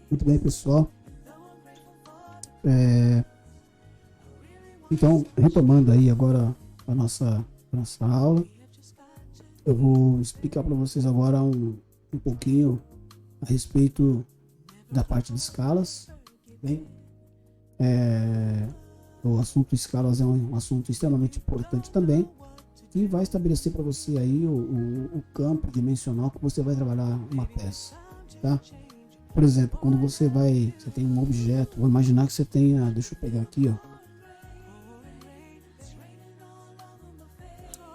Muito bem, pessoal. Então, retomando aí agora a nossa aula, eu vou explicar para vocês agora um pouquinho a respeito da parte de escalas. Bem, o assunto escalas é um assunto extremamente importante também, que vai estabelecer para você aí o campo dimensional que você vai trabalhar uma peça, tá? Por exemplo, quando você tem um objeto, vou imaginar que você tenha, deixa eu pegar aqui, ó.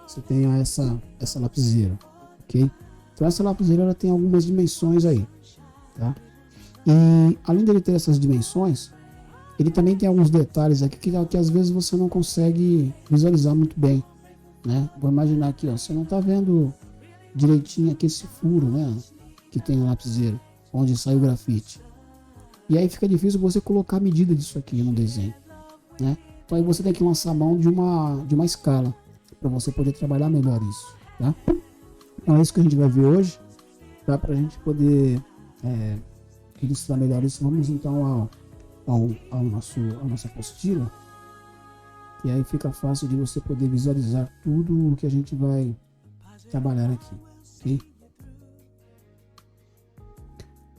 Você tenha essa lapiseira, ok? Então essa lapiseira ela tem algumas dimensões aí, tá? E além dele ter essas dimensões, ele também tem alguns detalhes aqui que às vezes você não consegue visualizar muito bem, né? Vou imaginar aqui, ó, você não está vendo direitinho aqui esse furo, né? Que tem na lapiseira, onde sai o grafite. E aí fica difícil você colocar a medida disso aqui no desenho, né? Então aí você tem que lançar a mão de uma escala para você poder trabalhar melhor isso, tá? Então é isso que a gente vai ver hoje, tá? Para a gente poder ilustrar melhor isso. Vamos então à nossa apostila, e aí fica fácil de você poder visualizar tudo o que a gente vai trabalhar aqui, ok?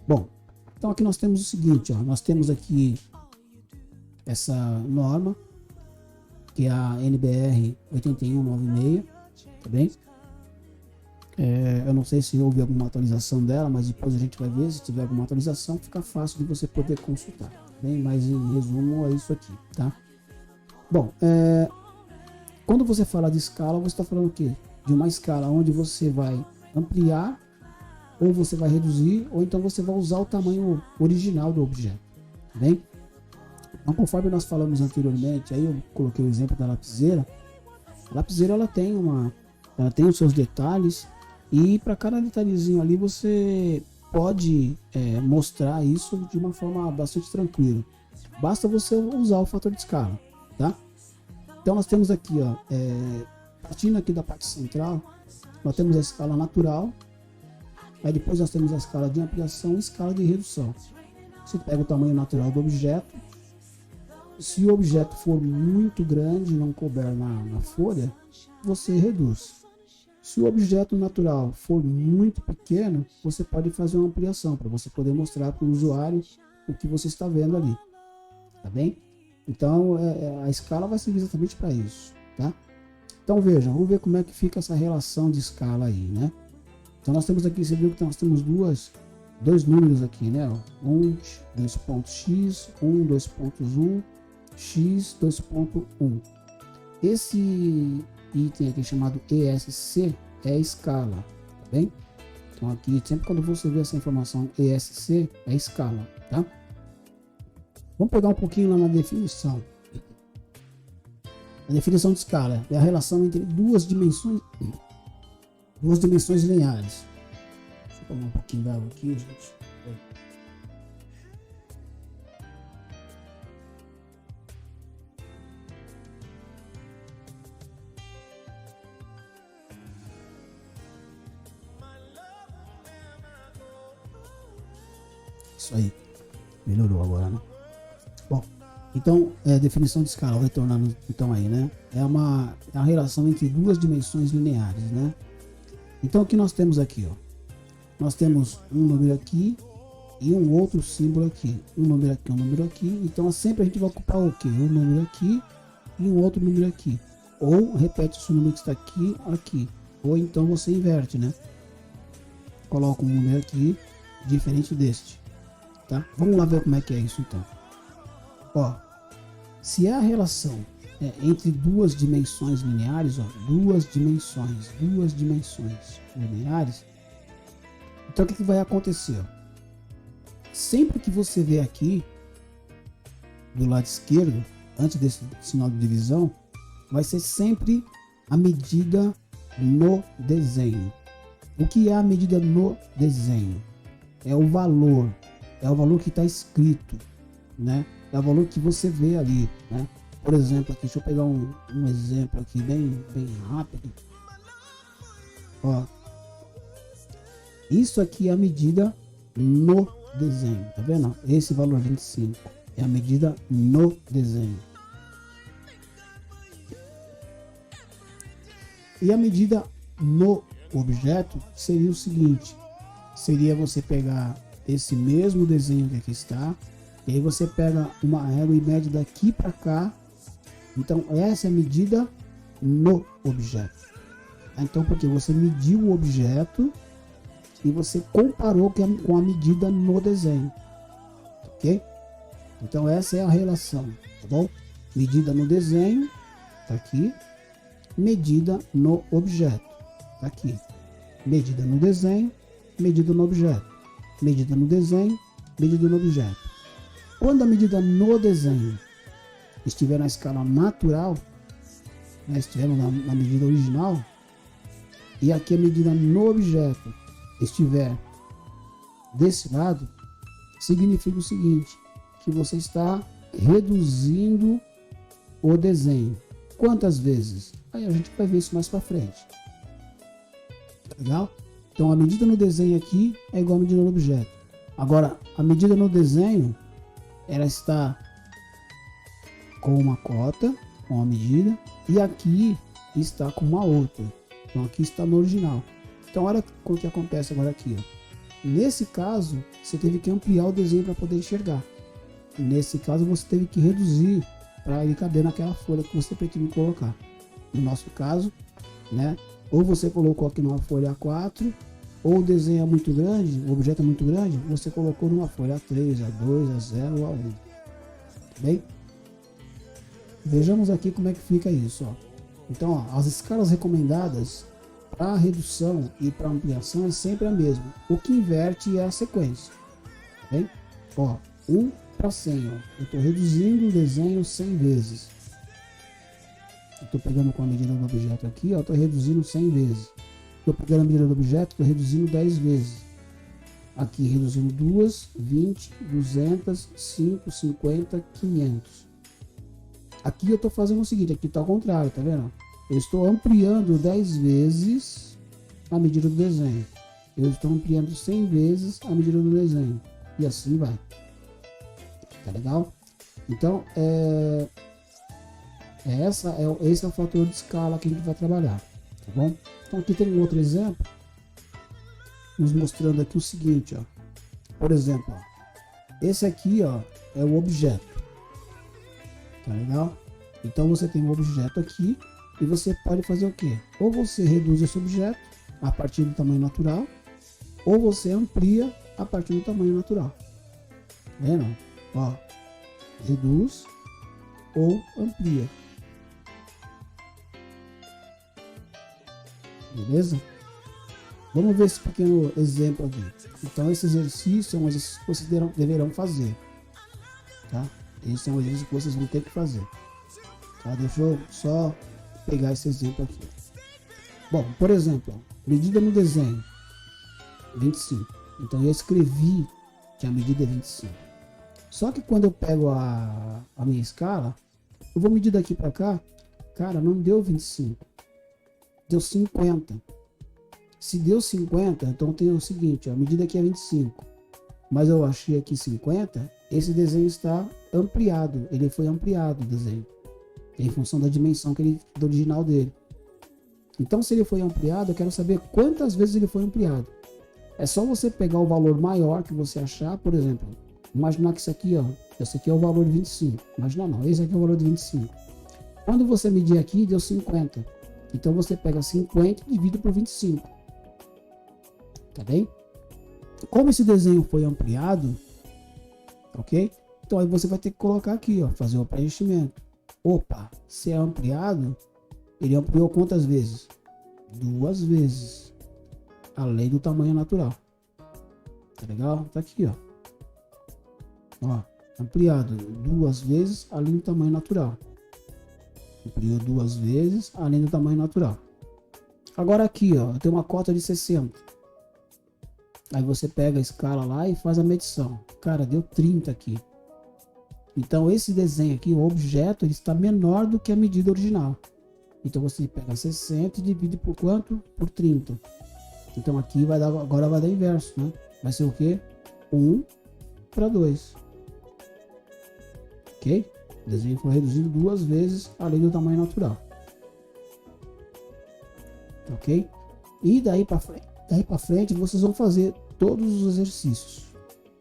Bom, então aqui nós temos o seguinte, ó, nós temos aqui essa norma, que é a NBR 8196, tá bem? Eu não sei se houve alguma atualização dela, mas depois a gente vai ver. Se tiver alguma atualização, fica fácil de você poder consultar, tá bem? Mas em resumo é isso aqui, tá? Bom, quando você fala de escala, você está falando o quê? De uma escala onde você vai ampliar, ou você vai reduzir, ou então você vai usar o tamanho original do objeto, tá bem? Então, conforme nós falamos anteriormente, aí eu coloquei o exemplo da lapiseira. A lapiseira ela tem os seus detalhes, e para cada detalhezinho ali você pode mostrar isso de uma forma bastante tranquila. Basta você usar o fator de escala, tá? Então nós temos aqui, ó, partindo aqui da parte central, nós temos a escala natural, aí depois nós temos a escala de ampliação e escala de redução. Você pega o tamanho natural do objeto. Se o objeto for muito grande e não couber na folha, você reduz. Se o objeto natural for muito pequeno, você pode fazer uma ampliação para você poder mostrar para o usuário o que você está vendo ali, tá bem? Então a escala vai servir exatamente para isso, tá? Então vejam, vamos ver como é que fica essa relação de escala aí, né? Então nós temos aqui, você viu que nós temos dois números aqui, né? 2 pontos x, 2 pontos 1, x 2.1. Esse item aqui chamado ESC é a escala, tá bem? Então aqui, sempre quando você vê essa informação ESC, é escala, tá? Vamos pegar um pouquinho lá na definição. A definição de escala é a relação entre duas dimensões lineares. Deixa eu tomar um pouquinho d'água aqui, gente. Isso aí, melhorou agora, né? Bom, então, definição de escala, retornando então aí, né? É a relação entre duas dimensões lineares, né? Então, o que nós temos aqui, ó? Nós temos um número aqui e um outro símbolo aqui. Um número aqui, um número aqui. Então, sempre a gente vai ocupar o quê? Um número aqui e um outro número aqui. Ou repete esse número que está aqui, aqui. Ou então você inverte, né? Coloca um número aqui diferente deste. Tá? Vamos lá ver como é que é isso então. Ó, se é a relação entre duas dimensões lineares, ó, duas dimensões lineares, então o que vai acontecer? Sempre que você vê aqui do lado esquerdo, antes desse sinal de divisão, vai ser sempre a medida no desenho. O que é a medida no desenho? É o valor que está escrito, né? É o valor que você vê ali, né? Por exemplo, aqui, deixa eu pegar um exemplo aqui bem rápido. Ó, isso aqui é a medida no desenho, tá vendo? Esse valor 25 é a medida no desenho. E a medida no objeto seria o seguinte, seria você pegar esse mesmo desenho que aqui está, e aí você pega uma régua e mede daqui para cá. Então essa é a medida no objeto. Então porque você mediu o objeto e você comparou com a medida no desenho, ok? Então essa é a relação, tá bom? Medida no desenho, tá aqui. Medida no objeto, tá aqui. Medida no desenho, medida no objeto. Medida no desenho, medida no objeto. Quando a medida no desenho estiver na escala natural, né, estiver na medida original, e aqui a medida no objeto estiver desse lado, significa o seguinte, que você está reduzindo o desenho. Quantas vezes? Aí a gente vai ver isso mais para frente. Legal? Então a medida no desenho aqui é igual a medida no objeto. Agora, a medida no desenho, ela está com uma cota, com uma medida, e aqui está com uma outra. Então aqui está no original. Então olha o que acontece agora aqui. Ó. Nesse caso, você teve que ampliar o desenho para poder enxergar. Nesse caso, você teve que reduzir para ele caber naquela folha que você pretende colocar. No nosso caso, né? Ou você colocou aqui numa folha A4, ou o desenho é muito grande, o objeto é muito grande, você colocou numa folha A3, A2, A0 ou A1. Bem? Vejamos aqui como é que fica isso. Ó. Então, ó, as escalas recomendadas para redução e para ampliação é sempre a mesma. O que inverte é a sequência. Bem? Ó, 1 para 100. Ó. Eu estou reduzindo o desenho 100 vezes. Estou pegando com a medida do objeto aqui, estou reduzindo 100 vezes. Estou pegando a medida do objeto, estou reduzindo 10 vezes. Aqui reduzindo 2, 20, 200, 5, 50, 500. Aqui eu estou fazendo o seguinte, aqui está ao contrário, tá vendo? Eu estou ampliando 10 vezes a medida do desenho. Eu estou ampliando 100 vezes a medida do desenho. E assim vai. Tá legal? Então, esse é o fator de escala que a gente vai trabalhar, tá bom? Então aqui tem um outro exemplo, nos mostrando aqui o seguinte, ó. Por exemplo, ó, esse aqui, ó, é o objeto, tá legal? Então você tem um objeto aqui e você pode fazer o quê? Ou você reduz esse objeto a partir do tamanho natural, ou você amplia a partir do tamanho natural. Tá vendo? Ó, reduz ou amplia. Beleza? Vamos ver esse pequeno exemplo aqui. Então esse exercício é um exercício que vocês deverão fazer. Tá? Esse é um exercício que vocês vão ter que fazer. Tá? Deixa eu só pegar esse exemplo aqui. Bom, por exemplo, ó, medida no desenho 25. Então eu escrevi que a medida é 25. Só que quando eu pego a minha escala, eu vou medir daqui para cá, cara, não deu 25. Deu 50. Se deu 50, então tem o seguinte, ó, a medida aqui é 25. Mas eu achei aqui 50, esse desenho está ampliado. Ele foi ampliado, o desenho. Em função da dimensão do original dele. Então, se ele foi ampliado, eu quero saber quantas vezes ele foi ampliado. É só você pegar o valor maior que você achar, por exemplo, imaginar que isso aqui, ó, esse aqui é o valor de 25. Imaginar não, esse aqui é o valor de 25. Quando você medir aqui, deu 50. Então você pega 50 e divide por 25. Tá bem? Como esse desenho foi ampliado, ok? Então aí você vai ter que colocar aqui, ó, fazer o preenchimento. Opa, se é ampliado, ele ampliou quantas vezes? 2 vezes. Além do tamanho natural. Tá legal? Tá aqui, ó. Ó, ampliado 2 vezes além do tamanho natural. Ampliou 2 vezes além do tamanho natural. Agora aqui, ó, tem uma cota de 60. Aí você pega a escala lá e faz a medição. Cara, deu 30 aqui. Então esse desenho aqui, o objeto, ele está menor do que a medida original. Então você pega 60 e divide por quanto? Por 30. Então aqui vai dar, agora vai dar inverso, né? Vai ser o quê? 1 para 2. Ok? O desenho foi reduzido 2 vezes além do tamanho natural. Ok? E daí para frente vocês vão fazer todos os exercícios.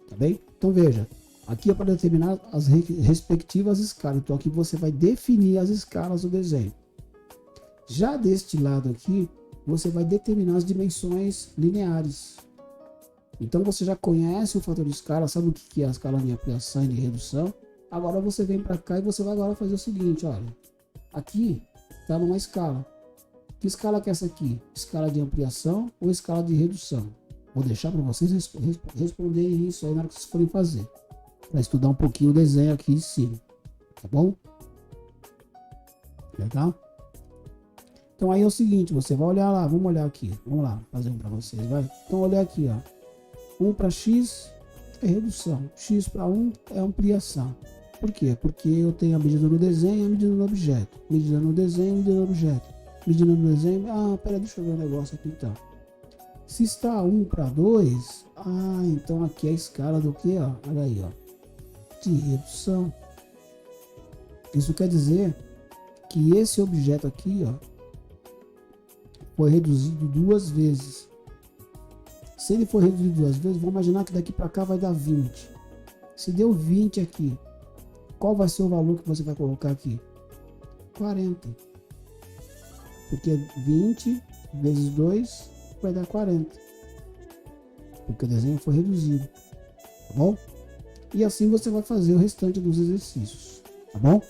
Tá bem? Então veja, aqui é para determinar as respectivas escalas. Então aqui você vai definir as escalas do desenho. Já deste lado aqui, você vai determinar as dimensões lineares. Então você já conhece o fator de escala, sabe o que é a escala de ampliação e de redução. Agora você vem para cá e você vai agora fazer o seguinte, olha. Aqui está numa escala. Que escala que é essa aqui? Escala de ampliação ou escala de redução? Vou deixar para vocês responderem isso aí na hora que vocês forem fazer. Para estudar um pouquinho o desenho aqui em cima. Tá bom? Legal? Então aí é o seguinte, você vai olhar lá, vamos olhar aqui. Vamos lá, fazer um para vocês, vai. Então olha aqui, ó. 1 para x é redução. X para 1 é ampliação. Por quê? Porque eu tenho a medida no desenho e a medida no objeto. Medida no desenho e medida no objeto. Medida no desenho... Ah, peraí, deixa eu ver um negócio aqui então. Se está 1 para 2... Ah, então aqui é a escala do que, ó? Olha aí, ó. De redução. Isso quer dizer que esse objeto aqui, ó, foi reduzido 2 vezes. Se ele for reduzido 2 vezes, vamos imaginar que daqui para cá vai dar 20. Se deu 20 aqui, qual vai ser o valor que você vai colocar aqui? 40. Porque 20 vezes 2 vai dar 40. Porque o desenho foi reduzido. Tá bom? E assim você vai fazer o restante dos exercícios. Tá bom?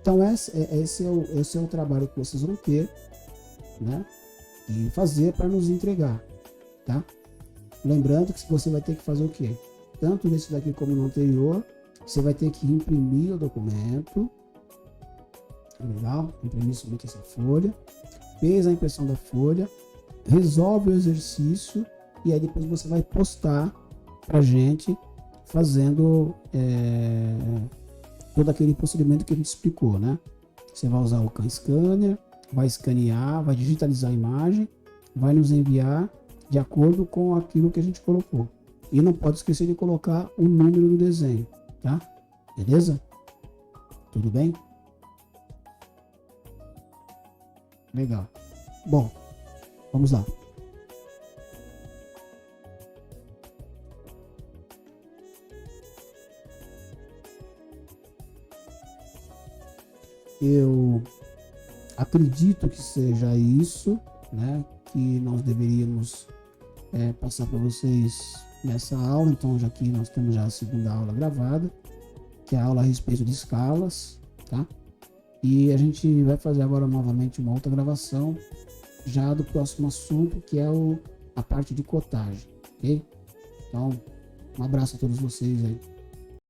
Então esse é o trabalho que vocês vão ter, né? E fazer para nos entregar. Tá? Lembrando que você vai ter que fazer o quê? Tanto nesse daqui como no anterior, você vai ter que imprimir o documento. Legal? Imprimir somente essa folha. Fez a impressão da folha. Resolve o exercício. E aí depois você vai postar pra gente fazendo todo aquele procedimento que a gente explicou, né? Você vai usar o CAN Scanner, vai escanear, vai digitalizar a imagem, vai nos enviar de acordo com aquilo que a gente colocou. E não pode esquecer de colocar o número do desenho, tá? Beleza? Tudo bem? Legal. Bom, vamos lá. Eu acredito que seja isso, né? Que nós deveríamos passar para vocês nessa aula. Então, já que nós temos já a segunda aula gravada, que é a aula a respeito de escalas, tá? E a gente vai fazer agora novamente uma outra gravação já do próximo assunto, que é a parte de cotagem, ok? Então, um abraço a todos vocês aí.